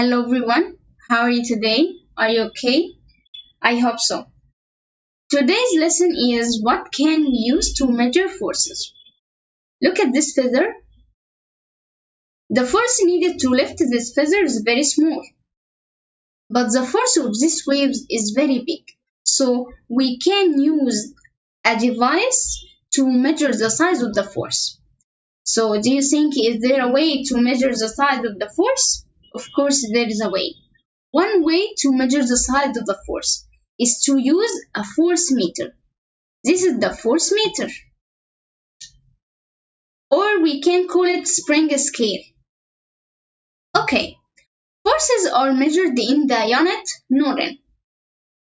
Hello everyone, how are you today? Are you okay? I hope so. Today's lesson is what can we use to measure forces? Look at this feather. The force needed to lift this feather is very small, but the force of these waves is very big. So we can use a device to measure the size of the force. So do you think is there a way to measure the size of the force? Of course there is a way. One way to measure the size of the force is to use a force meter. This is the force meter. Or we can call it spring scale. Okay, forces are measured in the unit Newton.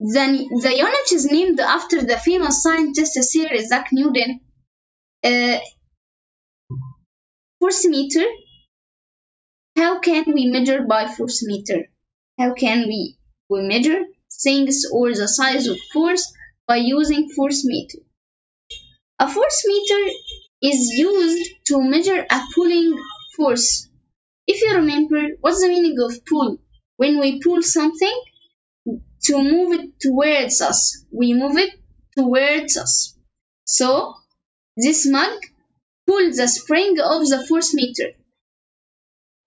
The unit is named after the famous scientist Sir Isaac Newton. Force meter. How can we measure by force meter? How can we measure things or the size of force by using force meter? A force meter is used to measure a pulling force. If you remember, what's the meaning of pull? When we pull something to move it towards us, we move it towards us. So this mug pulls the spring of the force meter.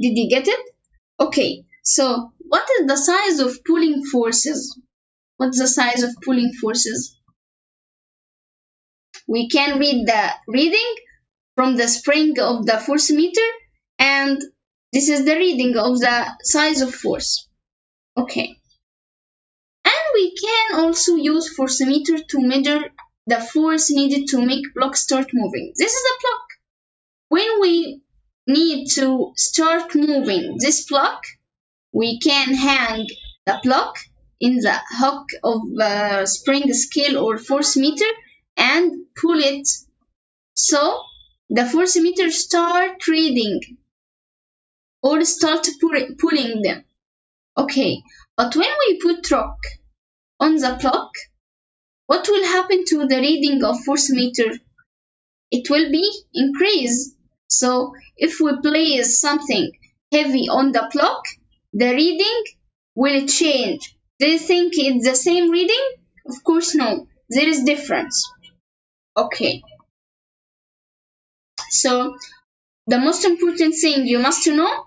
Did you get it? Okay, so what is the size of pulling forces? What's the size of pulling forces? We can read the reading from the spring of the force meter, and this is the reading of the size of force. Okay. And we can also use force meter to measure the force needed to make block start moving. This is a block. When we need to start moving this block, we can hang the block in the hook of the spring scale or force meter and pull it. So the force meter start reading or start pulling them. Okay, but when we put rock on the block, what will happen to the reading of force meter? It will be increased. So if we place something heavy on the block, the reading will change. Do you think it's the same reading? Of course no. There is difference. Okay. So the most important thing you must know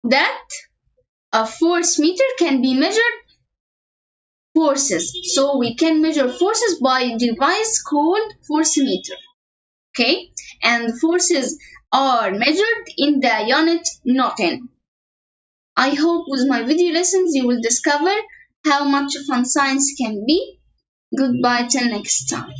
that a force meter can be measured forces. So we can measure forces by a device called force meter. Okay, and forces are measured in the unit Newton. I hope with my video lessons you will discover how much fun science can be. Goodbye till next time.